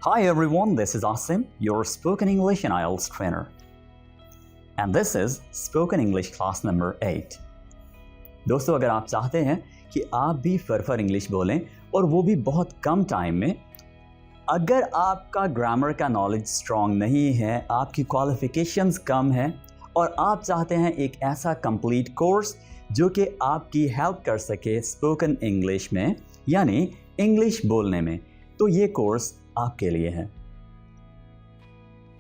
Hi everyone, this is Asim, your spoken English and IELTS trainer. And this is spoken English class number 8. दोस्तों, अगर आप चाहते हैं कि आप भी फरफर इंग्लिश बोलें और वो भी बहुत कम टाइम में, अगर आपका ग्रामर का नॉलेज स्ट्रॉन्ग नहीं है, आपकी क्वालिफिकेशंस कम हैं और आप चाहते हैं एक ऐसा कंप्लीट कोर्स जो कि आपकी हेल्प कर सके स्पोकन इंग्लिश में यानी इंग्लिश बोलने में, तो ये कोर्स आपके लिए है।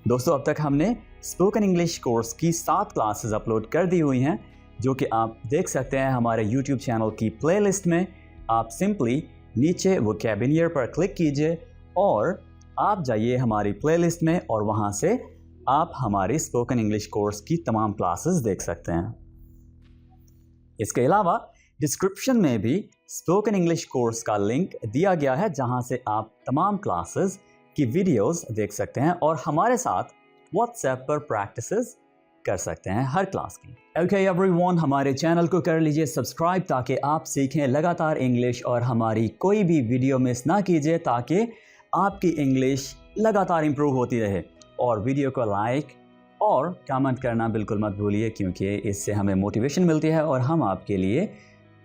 दोस्तों, अब तक हमने स्पोकन इंग्लिश कोर्स की 7 क्लासेस अपलोड कर दी हुई हैं जो कि आप देख सकते हैं हमारे YouTube चैनल की प्लेलिस्ट में। आप सिंपली नीचे वोकैबुलरी पर क्लिक कीजिए और आप जाइए हमारी प्लेलिस्ट में और वहाँ से आप हमारी स्पोकन इंग्लिश कोर्स की तमाम क्लासेस देख सकते हैं। इसके अलावा डिस्क्रिप्शन में भी स्पोकन इंग्लिश कोर्स का लिंक दिया गया है जहां से आप तमाम क्लासेस की वीडियोस देख सकते हैं और हमारे साथ व्हाट्सएप पर प्रैक्टिसेस कर सकते हैं हर क्लास की। ओके एवरीवन, हमारे चैनल को कर लीजिए सब्सक्राइब ताकि आप सीखें लगातार इंग्लिश और हमारी कोई भी वीडियो मिस ना कीजिए ताकि आपकी इंग्लिश लगातार इम्प्रूव होती रहे। और वीडियो को लाइक और कमेंट करना बिल्कुल मत भूलिए क्योंकि इससे हमें मोटिवेशन मिलती है और हम आपके लिए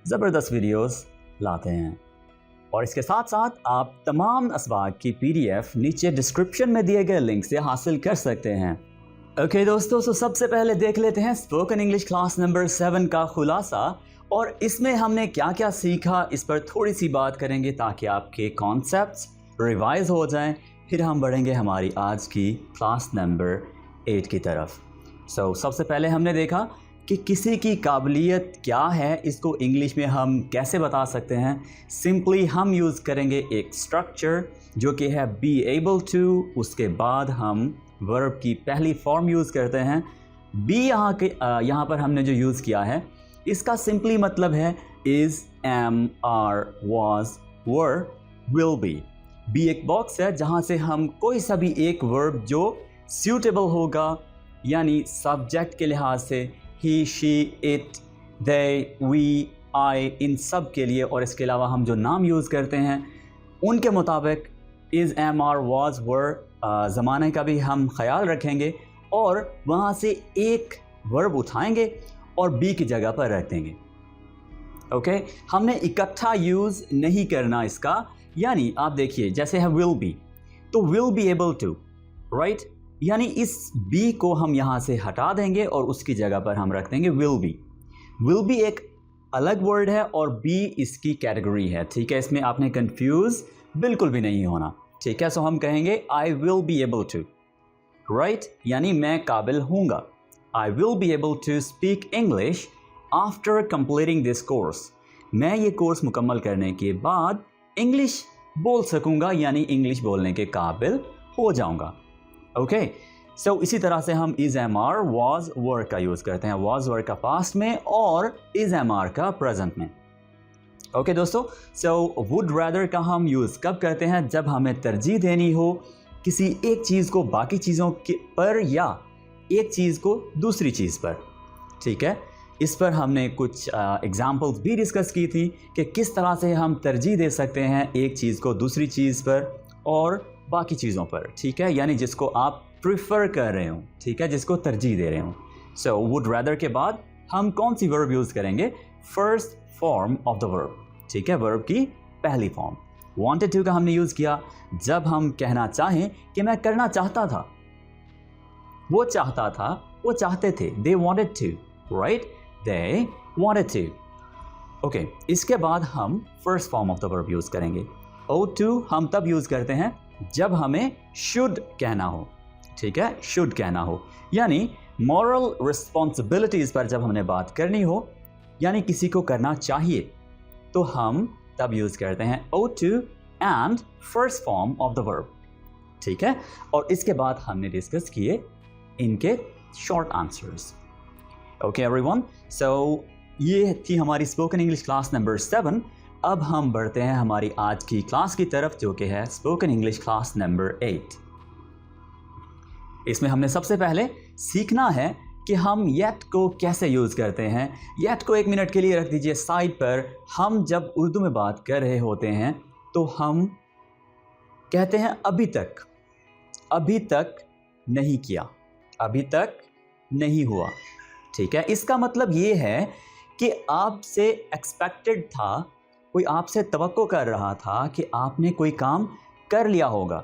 ज़बरदस्त वीडियोस लाते हैं। और इसके साथ साथ आप तमाम असबाग की PDF नीचे डिस्क्रिप्शन में दिए गए लिंक से हासिल कर सकते हैं। ओके दोस्तों, तो सबसे पहले देख लेते हैं स्पोकन इंग्लिश क्लास नंबर 7 का खुलासा और इसमें हमने क्या क्या सीखा इस पर थोड़ी सी बात करेंगे ताकि आपके कॉन्सेप्ट्स रिवाइज हो जाएं। फिर हम बढ़ेंगे हमारी आज की क्लास नंबर 8 की तरफ। सबसे पहले हमने देखा कि किसी की काबिलियत क्या है, इसको इंग्लिश में हम कैसे बता सकते हैं। सिंपली हम यूज़ करेंगे एक स्ट्रक्चर जो कि है बी एबल टू, उसके बाद हम वर्ब की पहली फॉर्म यूज़ करते हैं। बी यहाँ पर हमने जो यूज़ किया है इसका सिंपली मतलब है is, am, are, was, were, will be. Be एक बॉक्स है जहाँ से हम कोई सा भी एक वर्ब जो सूटेबल होगा यानी सब्जेक्ट के लिहाज से ही, शी, इट, दे, वी, आई, इन सब के लिए और इसके अलावा हम जो नाम यूज़ करते हैं उनके मुताबिक इज़, एम, आर, वाज, वर ज़माने का भी हम ख्याल रखेंगे और वहाँ से एक वर्ब उठाएंगे और बी की जगह पर रख देंगे। ओके, हमने इकट्ठा यूज़ नहीं करना इसका, यानी आप देखिए जैसे है विल बी, तो will be able to, right, यानी इस बी को हम यहाँ से हटा देंगे और उसकी जगह पर हम रख देंगे विल बी। विल बी एक अलग वर्ड है और बी इसकी कैटेगरी है, ठीक है। इसमें आपने कंफ्यूज बिल्कुल भी नहीं होना, ठीक है। सो हम कहेंगे I will be able to, right, यानी मैं काबिल हूँगा। I will be able to speak English after completing this course. मैं ये कोर्स मुकम्मल करने के बाद इंग्लिश बोल सकूँगा यानी इंग्लिश बोलने के काबिल हो जाऊँगा। ओके, सो इसी तरह से हम इज़, एम, आर, वाज, वर का यूज़ करते हैं। वाज, वर का पास्ट में और इज़, एम, आर का प्रेजेंट में। ओके दोस्तों, सो वुड रैदर का हम यूज़ कब करते हैं? जब हमें तरजीह देनी हो किसी एक चीज़ को बाकी चीज़ों के पर या एक चीज़ को दूसरी चीज़ पर, ठीक है। इस पर हमने कुछ एग्जाम्पल्स भी डिस्कस की थी कि किस तरह से हम तरजीह दे सकते हैं एक चीज़ को दूसरी चीज़ पर और बाकी चीज़ों पर, ठीक है, यानी जिसको आप प्रिफर कर रहे हो, ठीक है, जिसको तरजीह दे रहे हो। सो वुड रैदर के बाद हम कौन सी वर्ब यूज़ करेंगे? First form of the verb, ठीक है, वर्ब की पहली फॉर्म। वांटेड टू का हमने यूज़ किया जब हम कहना चाहें कि मैं करना चाहता था, वो चाहता था, वो चाहते थे, they wanted to, right, they wanted to. Okay, इसके बाद हम first form of the verb use करेंगे। ought to हम तब यूज़ करते हैं जब हमें should कहना हो, ठीक है, should कहना हो, यानी moral responsibilities पर जब हमने बात करनी हो यानी किसी को करना चाहिए तो हम तब यूज़ करते हैं ought to and first form of the verb, ठीक है। और इसके बाद हमने डिस्कस किए इनके शॉर्ट आंसर्स। ओके एवरीवन, सो ये थी हमारी स्पोकन इंग्लिश क्लास नंबर 7। अब हम बढ़ते हैं हमारी आज की क्लास की तरफ जो कि है स्पोकन इंग्लिश क्लास नंबर 8। इसमें हमने सबसे पहले सीखना है कि हम येट को कैसे यूज़ करते हैं। येट को 1 मिनट के लिए रख दीजिए साइड पर। हम जब उर्दू में बात कर रहे होते हैं तो हम कहते हैं अभी तक नहीं किया, अभी तक नहीं हुआ। ठीक है, इसका मतलब ये है कि आपसे एक्सपेक्टेड था, कोई आपसे तवक्को कर रहा था कि आपने कोई काम कर लिया होगा।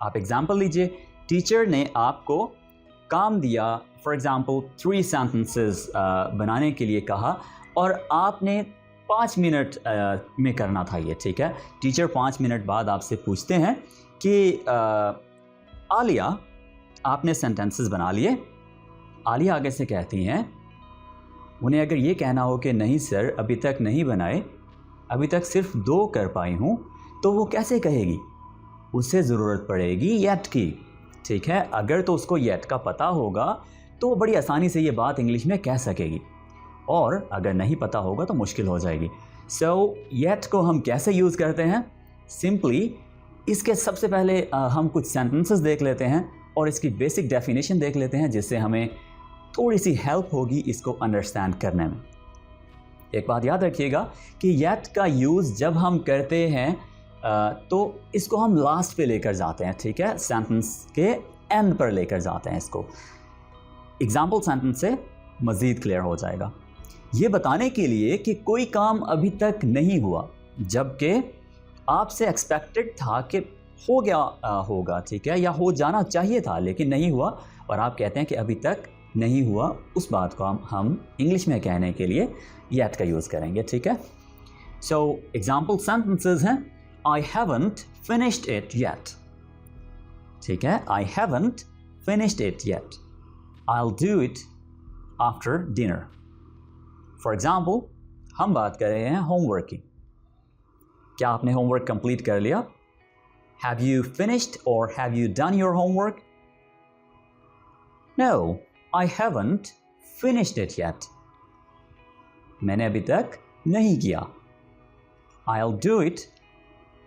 आप एग्जाम्पल लीजिए, टीचर ने आपको काम दिया, फॉर एग्जाम्पल 3 सेंटेंसेस बनाने के लिए कहा और आपने 5 मिनट में करना था ये। ठीक है, टीचर 5 मिनट बाद आपसे पूछते हैं कि आलिया आपने सेंटेंसेस बना लिए। आलिया आगे से कहती हैं, उन्हें अगर ये कहना हो कि नहीं सर अभी तक नहीं बनाए, अभी तक सिर्फ 2 कर पाई हूँ, तो वो कैसे कहेगी? उसे ज़रूरत पड़ेगी येट की। ठीक है, अगर तो उसको येट का पता होगा तो वो बड़ी आसानी से ये बात इंग्लिश में कह सकेगी, और अगर नहीं पता होगा तो मुश्किल हो जाएगी। सो येट को हम कैसे यूज़ करते हैं? सिंपली इसके सबसे पहले हम कुछ सेंटेंसेस देख लेते हैं और इसकी बेसिक डेफिनेशन देख लेते हैं, जिससे हमें थोड़ी सी हेल्प होगी इसको अंडरस्टैंड करने में। एक बात याद रखिएगा कि येट का यूज़ जब हम करते हैं तो इसको हम लास्ट पे लेकर जाते हैं। ठीक है, सेंटेंस के एंड पर लेकर जाते हैं इसको। एग्जाम्पल सेंटेंस से मज़ीद क्लियर हो जाएगा। ये बताने के लिए कि कोई काम अभी तक नहीं हुआ, जबकि आपसे एक्सपेक्टेड था कि हो गया होगा, ठीक है, या हो जाना चाहिए था लेकिन नहीं हुआ, और आप कहते हैं कि अभी तक नहीं हुआ, उस बात को हम इंग्लिश में कहने के लिए येट का यूज़ करेंगे। ठीक है, सो एग्जाम्पल सेंटेंसेस हैं, I haven't finished it yet. ठीक है, I haven't finished it yet. I'll do it after dinner. For example, हम बात कर रहे हैं होमवर्क की। क्या आपने होमवर्क कंप्लीट कर लिया? Have you finished or have you done your homework? No, I haven't finished it yet. मैंने अभी तक नहीं किया। I'll do it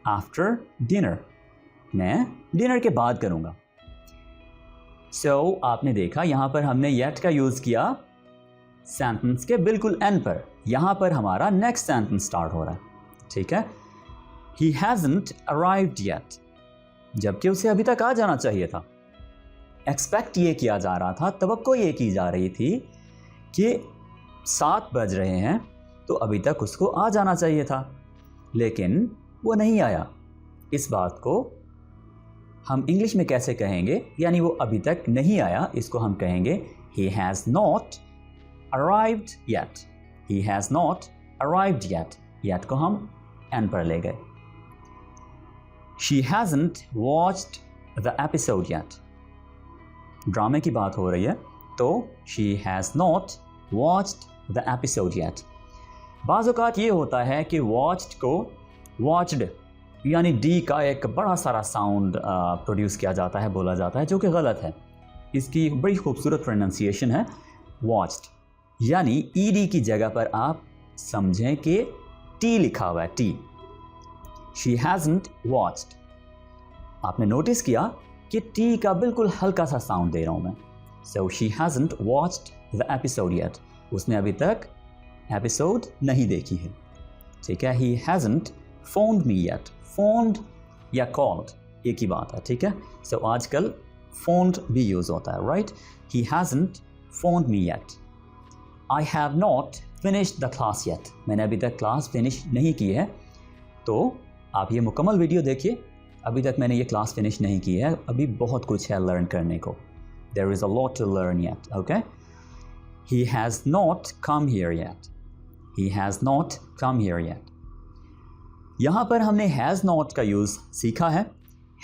after dinner. मैं डिनर के बाद करूँगा। So, आपने देखा यहाँ पर हमने yet का यूज़ किया सेंटेंस के बिल्कुल एंड पर। यहाँ पर हमारा नेक्स्ट सेंटेंस स्टार्ट हो रहा है। ठीक है, He hasn't arrived yet, जबकि उसे अभी तक आ जाना चाहिए था। एक्सपेक्ट ये किया जा रहा था, तवक्को ये की जा रही थी कि 7 बज रहे हैं तो अभी तक उसको आ जाना चाहिए था, लेकिन वो नहीं आया। इस बात को हम इंग्लिश में कैसे कहेंगे? यानी वो अभी तक नहीं आया, इसको हम कहेंगे He has not arrived yet. He has not arrived yet. Yet को हम एंड पर ले गए। She hasn't watched the episode yet. ड्रामे की बात हो रही है, तो She has not watched the episode yet. बाज़ औक़ात ये होता है कि watched को watched यानी डी का एक बड़ा सारा साउंड प्रोड्यूस किया जाता है, बोला जाता है, जो कि गलत है। इसकी बड़ी खूबसूरत प्रोनाउंसिएशन है watched, यानी ईडी की जगह पर आप समझें कि टी लिखा हुआ है, टी। She hasn't watched. आपने नोटिस किया कि टी का बिल्कुल हल्का सा साउंड दे रहा हूँ मैं। So she hasn't watched the episode yet. उसने अभी तक एपिसोड नहीं देखी है। ठीक है, He hasn't phoned me yet. phoned या called एक ही बात है। ठीक है, so आजकल phoned भी यूज़ होता है, right? He hasn't phoned me yet. I have not finished the class yet. मैंने अभी तक क्लास फिनिश नहीं की है। तो आप ये मुकम्मल वीडियो देखिए, अभी तक मैंने ये क्लास फिनिश नहीं की है, अभी बहुत कुछ है लर्न करने को। There is a lot to learn yet, okay? He has not come here yet. He has not come here yet. यहाँ पर हमने has not का यूज़ सीखा है,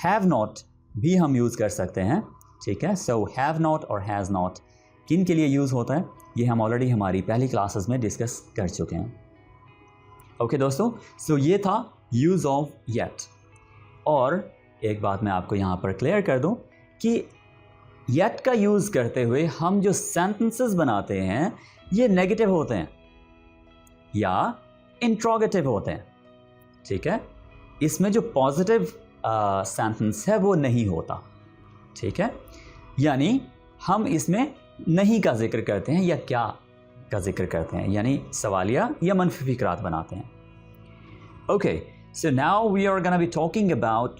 have not भी हम यूज़ कर सकते हैं। ठीक है, so have not और has not किन के लिए यूज़ होता है, ये हम ऑलरेडी हमारी पहली क्लासेस में डिस्कस कर चुके हैं। ओके दोस्तों, सो ये था यूज़ ऑफ yet। और एक बात मैं आपको यहाँ पर क्लियर कर दूँ कि yet का यूज़ करते हुए हम जो सेंटेंसेस बनाते हैं ये नेगेटिव होते हैं या इंट्रोगेटिव होते हैं। ठीक है, इसमें जो पॉजिटिव सेंटेंस है वो नहीं होता। ठीक है, यानी हम इसमें नहीं का जिक्र करते हैं या क्या का जिक्र करते हैं, यानी सवालिया या मनफी फिक्रात बनाते हैं। Okay, so now we are gonna be talking about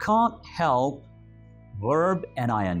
can't help verb and ing.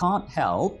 can't help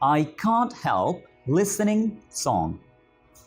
I can't help listening song.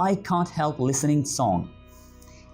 I can't help listening song.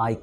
I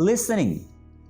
listening.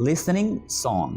listening song،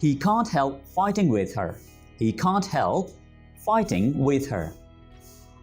He can't help fighting with her. He can't help fighting with her.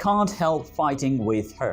can't help fighting with her.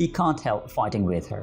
he can't help fighting with her,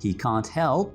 he can't help،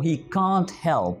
he can't help،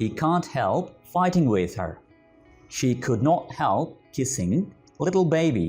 he can't help fighting with her. she could not help kissing little baby.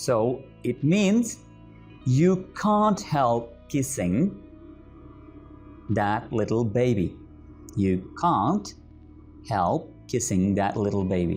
So it means you can't help kissing that little baby. You can't help kissing that little baby.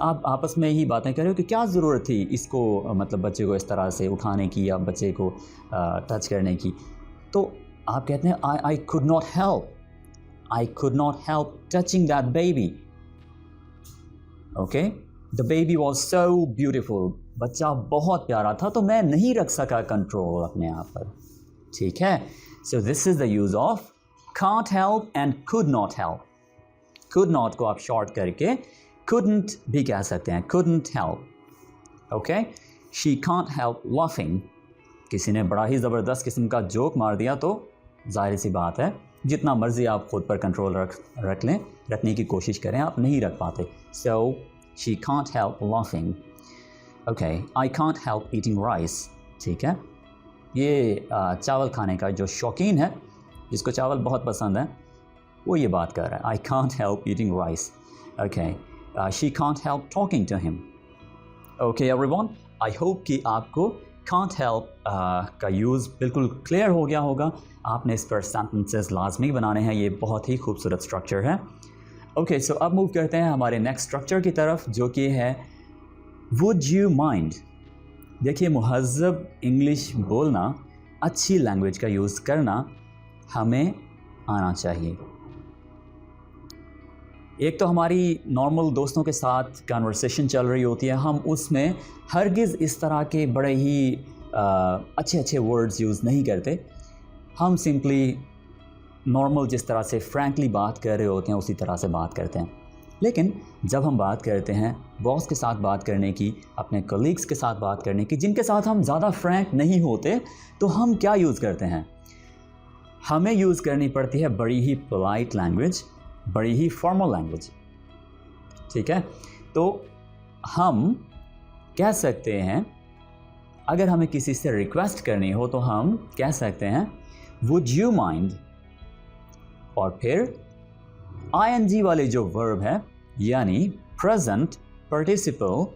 आप आपस में ही बातें कर रहे हो कि क्या ज़रूरत थी इसको मतलब बच्चे को इस तरह से उठाने की या बच्चे को टच करने की। तो आप कहते हैं I could not help touching that baby. Okay, the baby was so beautiful, बच्चा बहुत प्यारा था तो मैं नहीं रख सका कंट्रोल अपने आप पर। ठीक है, so this is the use of can't help and could not help. could not को आप शॉर्ट करके couldn't भी कह सकते हैं, couldn't help. okay, she can't help laughing. किसी ने बड़ा ही ज़बरदस्त किस्म का जोक मार दिया तो जाहिर सी बात है जितना मर्ज़ी आप खुद पर कंट्रोल रख लें, रखने की कोशिश करें, आप नहीं रख पाते। so she can't help laughing. okay, I can't help eating rice. ठीक है, ये चावल खाने का जो शौकीन है, जिसको चावल बहुत पसंद है, वो ये बात कर रहा है। I can't help eating rice. Okay, she can't help talking to him. Okay everyone, I hope कि आपको can't help का यूज़ बिल्कुल क्लियर हो गया होगा। आपने इस पर सेंटेंसेस लाजमी बनाने हैं, ये बहुत ही खूबसूरत स्ट्रक्चर है। Okay, so अब मूव करते हैं हमारे नेक्स्ट स्ट्रक्चर की तरफ जो कि है would you mind. देखिए, मुहज़्ज़ब इंग्लिश बोलना, अच्छी लैंग्वेज का यूज़ करना हमें आना चाहिए। एक तो हमारी नॉर्मल दोस्तों के साथ कन्वर्सेशन चल रही होती है, हम उसमें हरगिज़ इस तरह के बड़े ही अच्छे अच्छे वर्ड्स यूज़ नहीं करते। हम सिंपली नॉर्मल जिस तरह से फ्रैंकली बात कर रहे होते हैं उसी तरह से बात करते हैं। लेकिन जब हम बात करते हैं बॉस के साथ बात करने की, अपने कलीग्स के साथ बात करने की, जिनके साथ हम ज़्यादा फ्रैंक नहीं होते, तो हम क्या यूज़ करते हैं? हमें यूज़ करनी पड़ती है बड़ी ही पोलाइट लैंग्वेज, बड़ी ही फॉर्मल लैंग्वेज। ठीक है, तो हम कह सकते हैं, अगर हमें किसी से रिक्वेस्ट करनी हो तो हम कह सकते हैं वुड यू माइंड, और फिर ing वाले जो वर्ब है यानी प्रेजेंट पार्टिसिपल,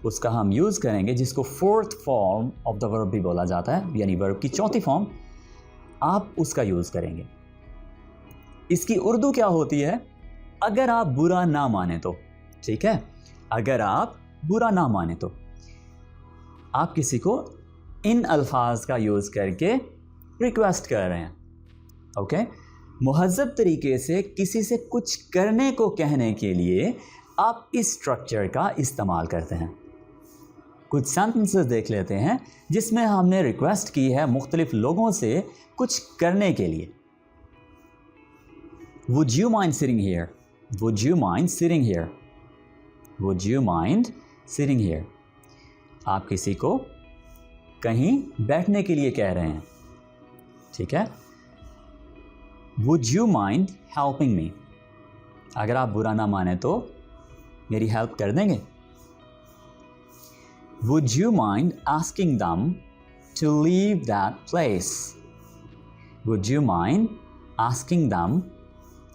उसका हम यूज़ करेंगे, जिसको fourth form of the verb भी बोला जाता है, यानी वर्ब की चौथी फॉर्म, आप उसका यूज़ करेंगे। इसकी उर्दू क्या होती है? अगर आप बुरा ना माने तो। ठीक है, अगर आप बुरा ना माने तो आप किसी को इन अल्फाज का यूज़ करके रिक्वेस्ट कर रहे हैं। ओके, मुहज़्ज़ब तरीके से किसी से कुछ करने को कहने के लिए आप इस स्ट्रक्चर का इस्तेमाल करते हैं। कुछ सेंटेंसेस देख लेते हैं जिसमें हमने रिक्वेस्ट की है मुख्तलिफ लोगों से कुछ करने के लिए। Would you mind sitting here? Would you mind sitting here? Would you mind sitting here? आप किसी को कहीं बैठने के लिए कह रहे हैं। ठीक है, Would you mind helping me? अगर आप बुरा ना माने तो मेरी हेल्प कर देंगे। Would you mind asking them to leave that place? Would you mind asking them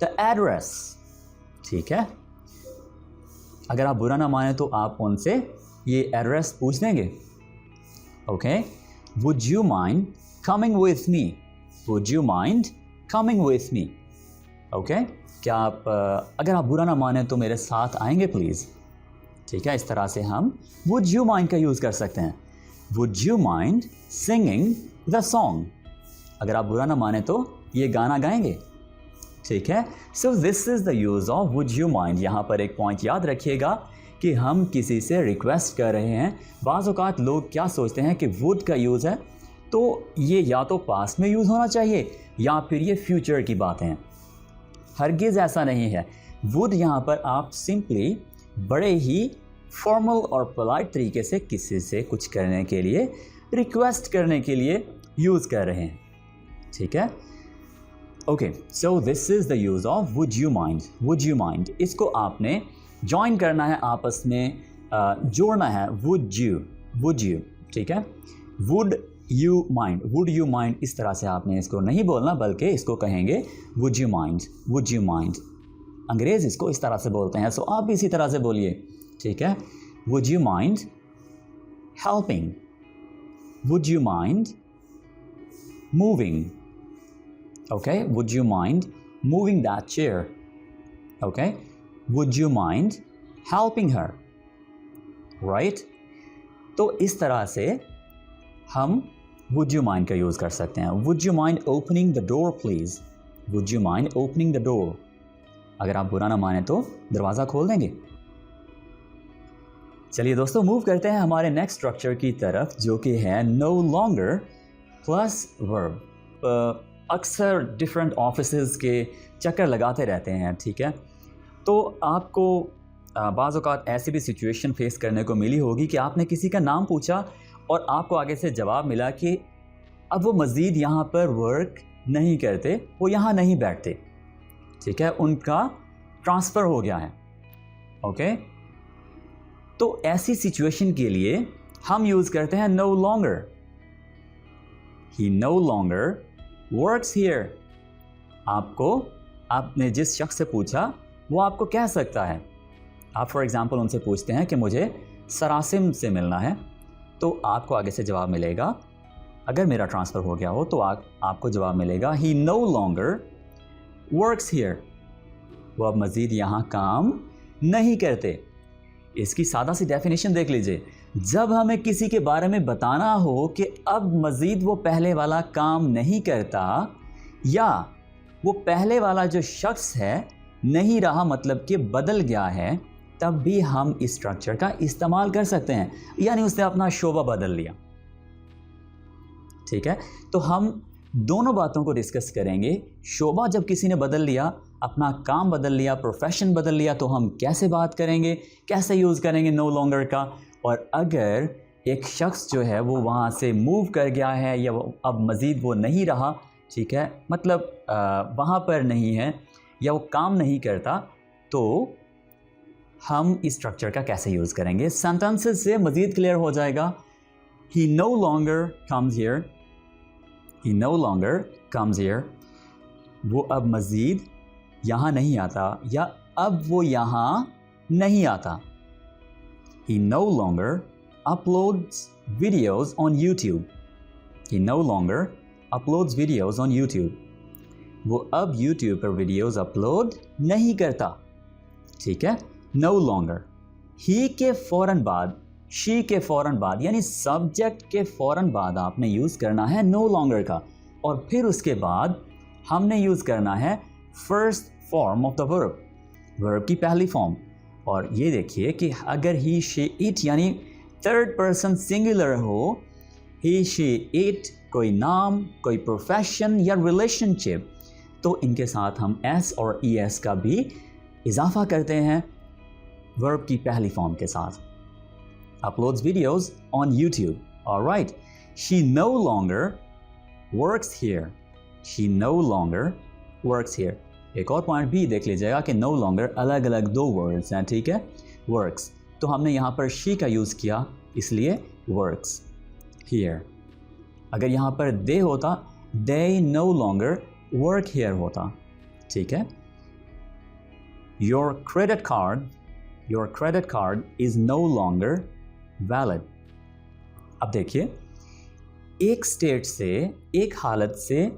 the address? ठीक है, अगर आप बुरा ना माने तो आप उनसे ये एड्रेस पूछ देंगे। Okay, Would you mind coming with me? Would you mind coming with me? Okay, क्या आप अगर आप बुरा ना माने तो मेरे साथ आएंगे प्लीज़। ठीक है, इस तरह से हम would you mind का यूज़ कर सकते हैं। Would you mind singing the song? अगर आप बुरा ना माने तो ये गाना गाएंगे। ठीक है, so this is the use of would you mind। यहाँ पर एक पॉइंट याद रखिएगा कि हम किसी से रिक्वेस्ट कर रहे हैं। बाज़ औक़ात लोग क्या सोचते हैं कि would का यूज़ है तो ये या तो पास्ट में यूज़ होना चाहिए या फिर ये फ्यूचर की बातें हैं। हरगिज़ ऐसा नहीं है। would यहाँ पर आप सिंपली बड़े ही फॉर्मल और पोलाइट तरीके से किसी से कुछ करने के लिए, रिक्वेस्ट करने के लिए यूज़ कर रहे हैं। ठीक है, okay, so this is the use of would you mind. Would you mind, इसको आपने ज्वाइन करना है, आपस में जोड़ना है। Would you. ठीक है, would you mind, would you mind, इस तरह से आपने इसको नहीं बोलना, बल्कि इसको कहेंगे would you mind. Would you mind, अंग्रेज़ इसको इस तरह से बोलते हैं, सो आप भी इसी तरह से बोलिए। ठीक है, would you mind helping? Would you mind moving? Okay, would you mind moving that chair? Okay, would you mind helping her? Right? तो इस तरह से हम would you mind का यूज़ कर सकते हैं. Would you mind opening the door please? Would you mind opening the door? अगर आप बुरा ना माने तो दरवाज़ा खोल देंगे. चलिए दोस्तों, मूव करते हैं हमारे नेक्स्ट स्ट्रक्चर की तरफ, जो कि है no longer प्लस वर्ब. अक्सर डिफरेंट ऑफिसेज़ के चक्कर लगाते रहते हैं, ठीक है? तो आपको बाज़ औक़ात ऐसी भी सिचुएशन फेस करने को मिली होगी कि आपने किसी का नाम पूछा और आपको आगे से जवाब मिला कि अब वो मज़ीद यहाँ पर वर्क नहीं करते, वो यहाँ नहीं बैठते, ठीक है? उनका ट्रांसफ़र हो गया है. ओके, तो ऐसी सिचुएशन के लिए हम यूज़ करते हैं no longer. He no longer works here. आपने जिस शख्स से पूछा वो आपको कह सकता है. आप फॉर एग्ज़ाम्पल उनसे पूछते हैं कि मुझे सरासिम से मिलना है, तो आपको आगे से जवाब मिलेगा, अगर मेरा ट्रांसफ़र हो गया हो तो आपको जवाब मिलेगा he no longer works here. वो अब मज़ीद यहाँ काम नहीं करते. इसकी सादा सी डेफिनेशन देख लीजिए. जब हमें किसी के बारे में बताना हो कि अब मज़ीद वो पहले वाला काम नहीं करता, या वो पहले वाला जो शख्स है नहीं रहा, मतलब कि बदल गया है, तब भी हम इस स्ट्रक्चर का इस्तेमाल कर सकते हैं. यानी उसने अपना शोबा बदल लिया, ठीक है? तो हम दोनों बातों को डिस्कस करेंगे. शोबा जब किसी ने बदल लिया, अपना काम बदल लिया, प्रोफेशन बदल लिया, तो हम कैसे बात करेंगे, कैसे यूज़ करेंगे नो लॉन्गर का. और अगर एक शख्स जो है वो वहाँ से मूव कर गया है, या अब मज़ीद वो नहीं रहा, ठीक है, मतलब वहाँ पर नहीं है, या वो काम नहीं करता, तो हम इस स्ट्रक्चर का कैसे यूज़ करेंगे. सेंटेंसेस से मज़ीद क्लियर हो जाएगा. He no longer comes here. He no longer comes here. वो अब मज़ीद यहाँ नहीं आता, या अब वो यहाँ नहीं आता. He no longer uploads videos on YouTube. He no longer uploads videos on YouTube. वो अब YouTube पर वीडियोज़ अपलोड नहीं करता, ठीक है? No longer. He के फ़ौरन बाद, she के फ़ौरन बाद, यानी सब्जेक्ट के फ़ौरन बाद आपने यूज़ करना है no longer का, और फिर उसके बाद हमने यूज़ करना है first form of the verb, verb की पहली फॉर्म. और ये देखिए कि अगर he, she, it यानी थर्ड पर्सन सिंगुलर हो, he, she, it कोई नाम, कोई प्रोफेशन या रिलेशनशिप, तो इनके साथ हम s और es का भी इजाफा करते हैं वर्ब की पहली फॉर्म के साथ. Uploads videos on YouTube. All right. She no longer works here. She no longer works here. एक और पॉइंट भी देख लीजिएगा कि no longer अलग अलग दो वर्ड्स हैं, ठीक है? Works. तो हमने यहाँ पर she का यूज़ किया, इसलिए works here. अगर यहाँ पर they होता, they no longer work here होता, ठीक है? Your credit card is no longer valid. अब देखिए, एक स्टेट से, एक हालत से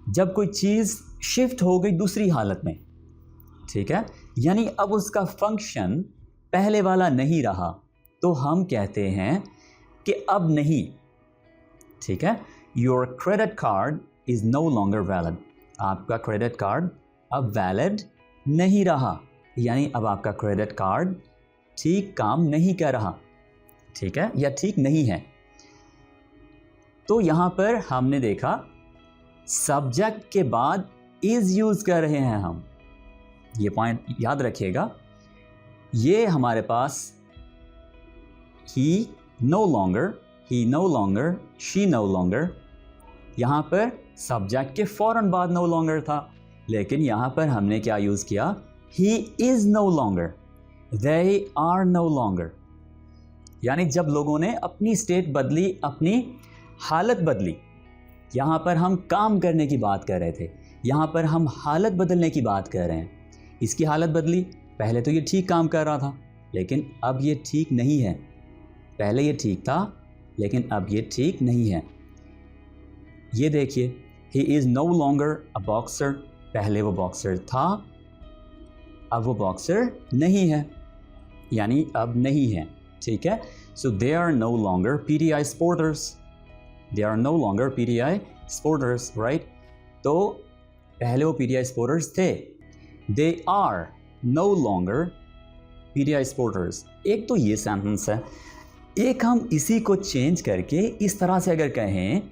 जब कोई चीज़ शिफ्ट हो गई दूसरी हालत में, ठीक है, यानी अब उसका फंक्शन पहले वाला नहीं रहा, तो हम कहते हैं कि अब नहीं, ठीक है? Your credit card is no longer valid. आपका क्रेडिट कार्ड अब वैलिड नहीं रहा, यानी अब आपका क्रेडिट कार्ड ठीक काम नहीं कर रहा, ठीक है, या ठीक नहीं है. तो यहाँ पर हमने देखा सब्जेक्ट के बाद इज़ यूज़ कर रहे हैं हम. ये पॉइंट याद रखिएगा. ये हमारे पास he no longer, she no longer, यहाँ पर सब्जेक्ट के फ़ौरन बाद no longer था, लेकिन यहाँ पर हमने क्या यूज़ किया? he is no longer, they are no longer. यानी जब लोगों ने अपनी स्टेट बदली, अपनी हालत बदली. यहाँ पर हम काम करने की बात कर रहे थे, यहाँ पर हम हालत बदलने की बात कर रहे हैं. इसकी हालत बदली, पहले तो ये ठीक काम कर रहा था, लेकिन अब ये ठीक नहीं है. पहले ये ठीक था, लेकिन अब ये ठीक नहीं है. ये देखिए, he is no longer a boxer. पहले वो बॉक्सर था, अब वो बॉक्सर नहीं है, यानी अब नहीं है. ठीक है. So they are no longer PTI sporters. They are no longer PTI sporters, right? तो पहले वो PTI sporters थे. They are no longer PTI sporters. एक तो ये सेंटेंस है. एक हम इसी को चेंज करके इस तरह से अगर कहें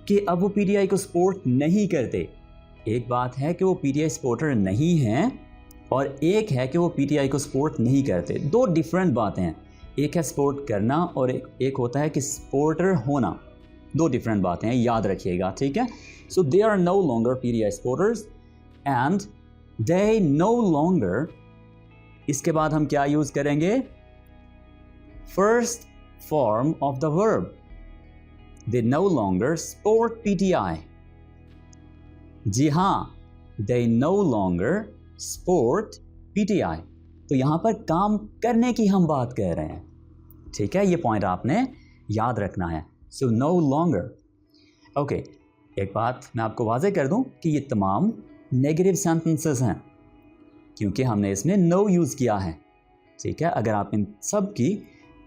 कि अब वो PTI को सपोर्ट नहीं करते. एक बात है कि वो PTI सपोर्टर नहीं हैं और एक है कि वो PTI को सपोर्ट नहीं करते. दो डिफरेंट बातें हैं. एक है सपोर्ट करना और एक होता है कि सपोर्टर होना. दो डिफरेंट बातें हैं, याद रखिएगा, ठीक है. So they are no longer PTI supporters and they no longer. इसके बाद हम क्या यूज़ करेंगे? First form of the verb. They no longer support PTI. जी हाँ, they no longer support PTI. तो यहाँ पर काम करने की हम बात कर रहे हैं, ठीक है. ये पॉइंट आपने याद रखना है. So no longer. ओके, एक बात मैं आपको वाज़ेह कर दूं कि ये तमाम नेगेटिव सेंटेंसेस हैं क्योंकि हमने इसमें नो यूज़ किया है, ठीक है. अगर आप इन सब की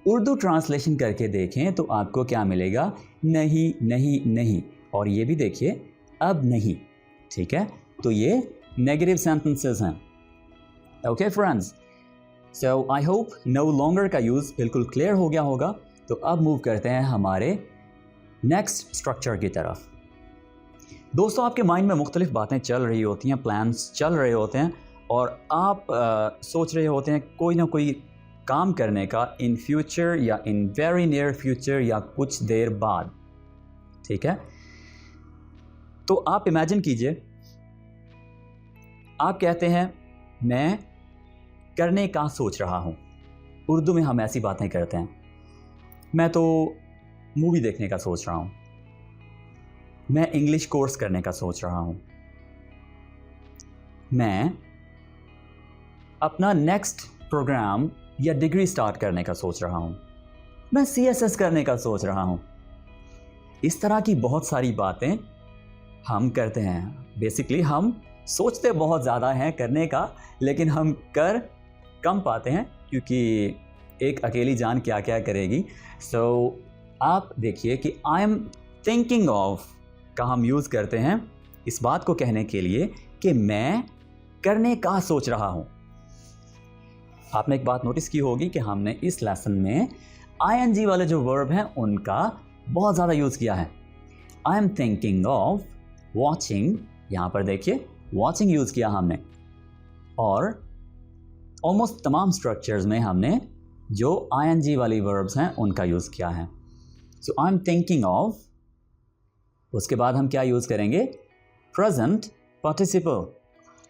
उर्दू ट्रांसलेशन करके देखें तो आपको क्या मिलेगा? नहीं, नहीं, नहीं. और ये भी देखिए, अब नहीं, ठीक है. तो ये नेगेटिव सेंटेंसेस हैं. Okay friends, so I hope no longer का यूज़ बिल्कुल क्लियर हो गया होगा. तो अब मूव करते हैं हमारे नेक्स्ट स्ट्रक्चर की तरफ. दोस्तों, आपके माइंड में मुख्तलिफ बातें चल रही होती हैं, प्लान्स चल रहे होते हैं और आप सोच रहे होते हैं कोई ना कोई काम करने का इन फ्यूचर या इन वेरी नियर फ्यूचर या कुछ देर बाद, ठीक है. तो आप इमेजिन कीजिए, आप कहते हैं मैं करने का सोच रहा हूँ. उर्दू में हम ऐसी बातें करते हैं. मैं तो मूवी देखने का सोच रहा हूँ. मैं इंग्लिश कोर्स करने का सोच रहा हूँ. मैं अपना नेक्स्ट प्रोग्राम या डिग्री स्टार्ट करने का सोच रहा हूँ. मैं CSS करने का सोच रहा हूँ. इस तरह की बहुत सारी बातें हम करते हैं. बेसिकली हम सोचते बहुत ज़्यादा हैं करने का, लेकिन हम कर कम पाते हैं क्योंकि एक अकेली जान क्या क्या करेगी. सो आप देखिए कि आई एम थिंकिंग ऑफ का हम यूज़ करते हैं इस बात को कहने के लिए कि मैं करने का सोच रहा हूँ. आपने एक बात नोटिस की होगी कि हमने इस लेसन में ING वाले जो वर्ब हैं उनका बहुत ज़्यादा यूज़ किया है. आई एम थिंकिंग ऑफ वॉचिंग. यहाँ पर देखिए, वॉचिंग यूज़ किया हमने. और ऑलमोस्ट तमाम स्ट्रक्चर्स में हमने जो ING वाली वर्ब्स हैं उनका यूज़ किया है. सो आई एम थिंकिंग ऑफ. उसके बाद हम क्या यूज़ करेंगे? Present participle.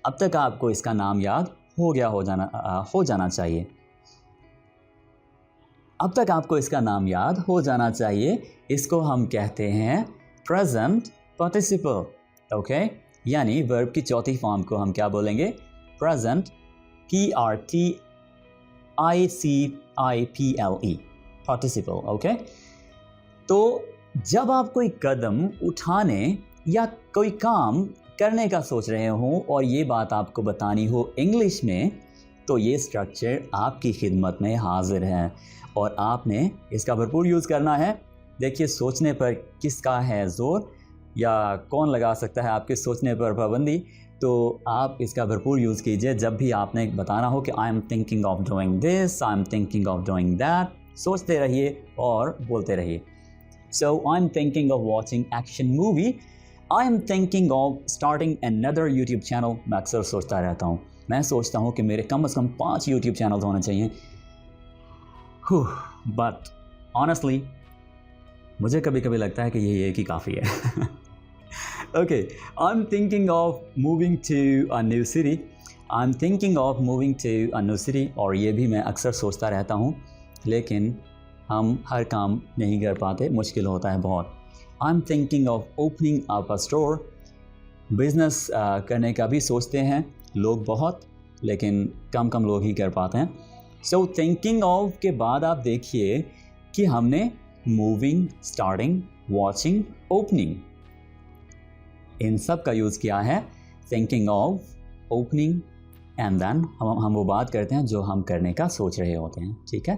अब तक आपको इसका नाम याद हो जाना चाहिए. अब तक आपको इसका नाम याद हो जाना चाहिए. इसको हम कहते हैं प्रेजेंट पार्टिसिपल. ओके, यानी वर्ब की चौथी फॉर्म को हम क्या बोलेंगे? Present PRTICIPLE, participle. ओके, तो जब आप कोई कदम उठाने या कोई काम करने का सोच रहे हो और ये बात आपको बतानी हो इंग्लिश में, तो ये स्ट्रक्चर आपकी खिदमत में हाजिर है और आपने इसका भरपूर यूज़ करना है. देखिए, सोचने पर किसका है ज़ोर, या कौन लगा सकता है आपके सोचने पर पाबंदी. तो आप इसका भरपूर यूज़ कीजिए जब भी आपने बताना हो कि I am thinking of doing this, I am thinking of doing that. सोचते रहिए और बोलते रहिए. So I am thinking of watching action movie. I am thinking of starting another YouTube channel. मैं अक्सर सोचता रहता हूँ. मैं सोचता हूँ कि मेरे कम से कम 5 यूट्यूब चैनल्स होने चाहिए. बट ऑनेस्टली मुझे कभी कभी लगता है कि ये एक ही काफ़ी है. Okay, I am thinking of moving to a new city. I am thinking of moving to a new city. और ये भी मैं अक्सर सोचता रहता हूँ, लेकिन हम हर काम नहीं कर पाते, मुश्किल होता है बहुत. आई am thinking of opening up a store. Business करने का भी सोचते हैं लोग बहुत, लेकिन कम लोग ही कर पाते हैं. सो थिंकिंग ऑफ के बाद आप देखिए कि हमने मूविंग, स्टार्टिंग, वॉचिंग, ओपनिंग, इन सब का यूज़ किया है. Thinking of, opening and then हम वो बात करते हैं जो हम करने का सोच रहे होते हैं. ठीक है.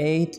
8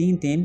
3